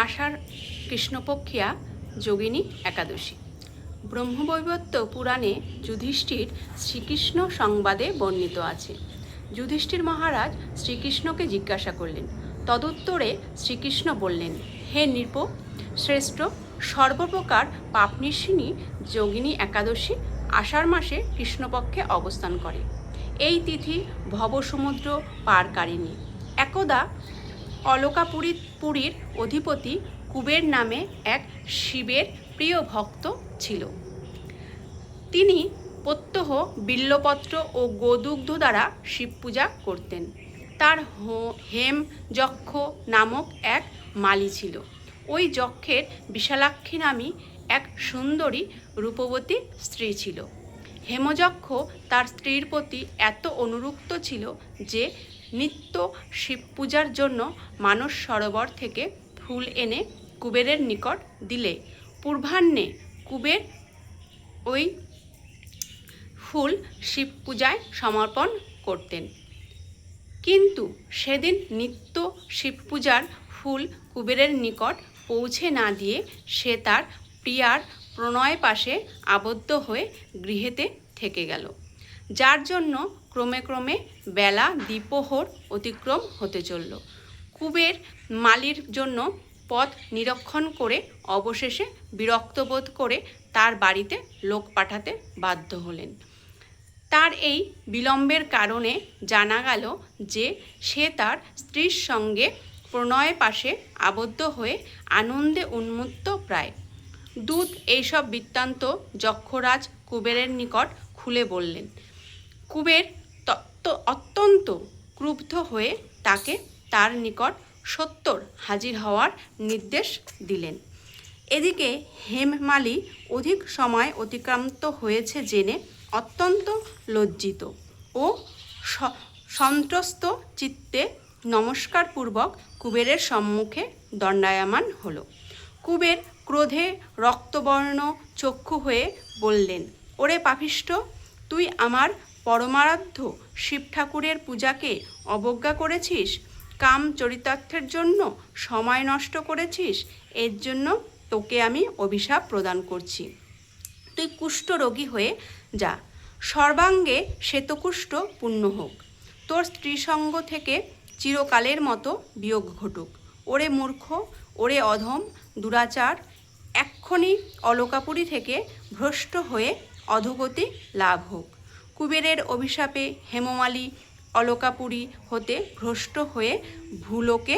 আষাঢ় কৃষ্ণপক্ষিয়া যোগিনী একাদশী। ব্রহ্মবৈবর্ত পুরাণে যুধিষ্ঠির শ্রীকৃষ্ণ সংবাদে বর্ণিত আছে। যুধিষ্ঠির মহারাজ শ্রীকৃষ্ণকে জিজ্ঞাসা করলেন। তদুত্তরে শ্রীকৃষ্ণ বললেন, হে নৃপ শ্রেষ্ঠ, সর্বপ্রকার পাপনিশিনী যোগিনী একাদশী আষাঢ় মাসে কৃষ্ণপক্ষে অবস্থান করে। এই তিথি ভবসমুদ্র পারকারিণী। একদা অলকাপুরীর অধিপতি কুবের নামে এক শিবের প্রিয় ভক্ত ছিল। তিনি প্রত্যহ বিল্লপত্র ও গোদুগ্ধ দ্বারা শিব পূজা করতেন। তার হেম যক্ষ নামক এক মালী ছিল। ওই যক্ষের বিশালাক্ষী নামী এক সুন্দরী রূপবতী স্ত্রী ছিল। হেমযক্ষ তার স্ত্রীর প্রতি এত অনুরক্ত ছিল যে নিত্য শিব পূজার জন্য মানস সরোবর থেকে ফুল এনে কুবেরের নিকট দিলে পূর্বাহ্নে কুবের ওই ফুল শিব পূজায় সমর্পণ করতেন। কিন্তু সেদিন নিত্য শিব পূজার ফুল কুবেরের নিকট পৌঁছে না দিয়ে সে তার প্রিয়ার প্রণয় পাশে আবদ্ধ হয়ে গৃহেতে থেকে গেল, যার জন্য ক্রমে ক্রমে বেলা দ্বিপ্রহর অতিক্রম হতে চলল। কুবের মালির জন্য পথ নিরীক্ষণ করে অবশেষে বিরক্ত বোধ করে তার বাড়িতে লোক পাঠাতে বাধ্য হলেন। তার এই বিলম্বের কারণে জানা গেল যে সে তার স্ত্রীর সঙ্গে প্রণয় পাশে আবদ্ধ হয়ে আনন্দে উন্মত্ত প্রায়। দূত এইসব বৃত্তান্ত যক্ষরাজ কুবেরের নিকট খুলে বললেন। কুবের অত্যন্ত ক্রুব্ধ হয়ে তাকে তার নিকট সত্বর হাজির হওয়ার নির্দেশ দিলেন। এদিকে হেমমালী অধিক সময় অতিক্রান্ত হয়েছে জেনে অত্যন্ত লজ্জিত ও সন্ত্রস্ত চিত্তে নমস্কারপূর্বক কুবেরের সম্মুখে দণ্ডায়মান হল। কুবের ক্রোধে রক্তবর্ণ চক্ষু হয়ে বললেন, ওরে পাপিষ্ঠ, তুই আমার পরমারাধ্য শিব ঠাকুরের পূজাকে অবজ্ঞা করেছিস, কাম চরিতার্থের জন্য সময় নষ্ট করেছিস। এর জন্য তোকে আমি অভিশাপ প্রদান করছি। তুই কুষ্ঠরোগী হয়ে যা, সর্বাঙ্গে শ্বেতকুষ্ঠ পূর্ণ হোক, তোর স্ত্রীসঙ্গ থেকে চিরকালের মতো বিয়োগ ঘটুক। ওরে মূর্খ, ওরে অধম দুরাচার, এক্ষুনি অলকাপুরী থেকে ভ্রষ্ট হয়ে অধোগতি লাভ হোক। কুবেরের অভিশাপে হেমমালী অলকাপুরী হতে ভ্রষ্ট হয়ে ভূলোকে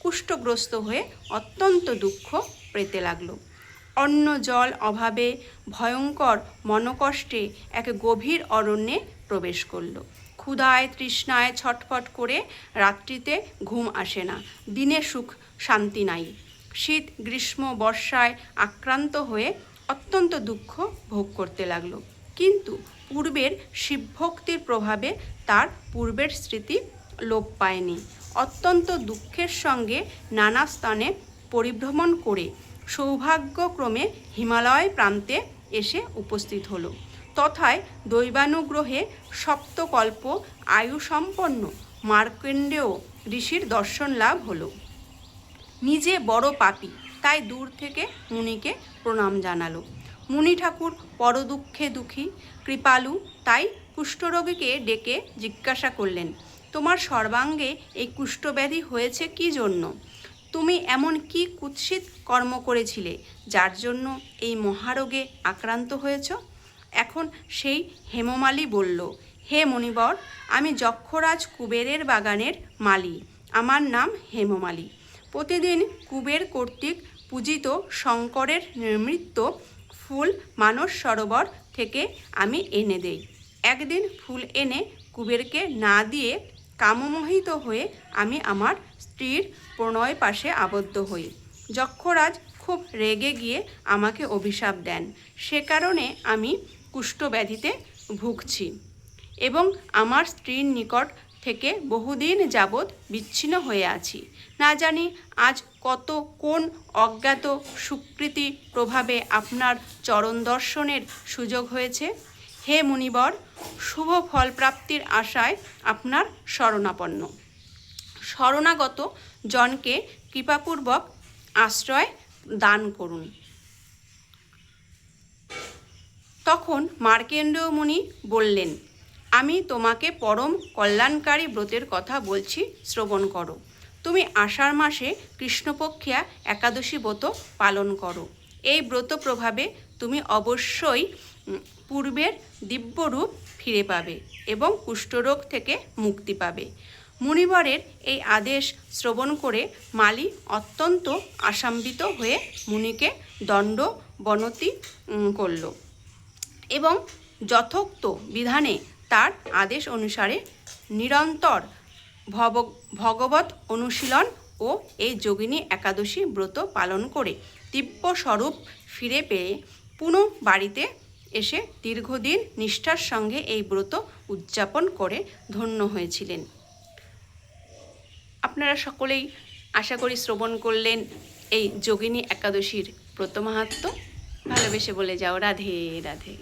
কুষ্ঠগ্রস্ত হয়ে অত্যন্ত দুঃখ পেতে লাগল। অন্ন জল অভাবে ভয়ঙ্কর মনকষ্টে এক গভীর অরণ্যে প্রবেশ করল। ক্ষুধায় তৃষ্ণায় ছটফট করে রাত্রিতে ঘুম আসে না, দিনে সুখ শান্তি নাই। শীত গ্রীষ্ম বর্ষায় আক্রান্ত হয়ে অত্যন্ত দুঃখ ভোগ করতে লাগলো। কিন্তু পূর্বের শিবভক্তির প্রভাবে তার পূর্বের স্মৃতি লোপ পায়নি। অত্যন্ত দুঃখের সঙ্গে নানা স্থানে পরিভ্রমণ করে সৌভাগ্যক্রমে হিমালয় প্রান্তে এসে উপস্থিত হলো। তথায় দৈবানুগ্রহে সপ্তকল্প আয়ুসম্পন্ন মার্কণ্ডেয় ঋষির দর্শন লাভ হলো। নিজে বড় পাপী, তাই দূর থেকে মুনিকে প্রণাম জানালো। মুনি ঠাকুর বড় দুঃখে দুঃখী, কৃপালু, তাই কুষ্ঠরোগীকে ডেকে জিজ্ঞাসা করলেন, তোমার সর্বাঙ্গে এই কুষ্ঠব্যাধি হয়েছে কি জন্য? তুমি এমন কি কুৎসিত কর্ম করেছিলে যার জন্য এই মহারোগে আক্রান্ত হয়েছ? এখন সেই হেমমালী বলল, হে মণিবর, আমি যক্ষরাজ কুবেরের বাগানের মালী, আমার নাম হেমমালী। প্রতিদিন কুবের কর্তৃক পূজিত শঙ্করের নির্মিত ফুল মানস সরোবর থেকে আমি এনে দেই। একদিন ফুল এনে কুবেরকে না দিয়ে কামমোহিত হয়ে আমি আমার স্ত্রীর প্রণয় পাশে আবদ্ধ হই। যক্ষরাজ খুব রেগে গিয়ে আমাকে অভিশাপ দেন। সে কারণে আমি কুষ্ঠব্যাধিতে ভুগছি এবং আমার স্ত্রীর নিকট থেকে বহুদিন যাবৎ বিচ্ছিন্ন হয়ে আছি। না জানি আজ কোন অজ্ঞাত সুকৃতি প্রভাবে আপনার চরণ দর্শনের সুযোগ হয়েছে। হে মুনিবর, শুভ ফল প্রাপ্তির আশায় আপনার শরণাপন্ন। শরণাগত জনকে কৃপাপূর্বক আশ্রয় দান করুন। তখন মার্কেন্ডীয় মুনি বললেন, আমি তোমাকে পরম কল্যাণকারী ব্রতের কথা বলছি, শ্রবণ করো। তুমি আষাঢ় মাসে কৃষ্ণপক্ষিয়া একাদশী ব্রত পালন করো। এই ব্রত প্রভাবে তুমি অবশ্যই পূর্বের দিব্যরূপ ফিরে পাবে এবং কুষ্ঠরোগ থেকে মুক্তি পাবে। মুনিবরের এই আদেশ শ্রবণ করে মালি অত্যন্ত আশান্বিত হয়ে মুনিকে দণ্ডবনতি করল এবং যথোক্ত বিধানে তার আদেশ অনুসারে নিরন্তর ভগবত অনুশীলন ও এই যোগিনী একাদশী ব্রত পালন করে দিব্যস্বরূপ ফিরে পেয়ে পুনঃ বাড়িতে এসে দীর্ঘদিন নিষ্ঠার সঙ্গে এই ব্রত উদযাপন করে ধন্য হয়েছিলেন। আপনারা সকলেই আশা করি শ্রবণ করলেন এই যোগিনী একাদশীর ব্রত মাহাত্ম্য। ভালোবেসে বলে যাও রাধে রাধে।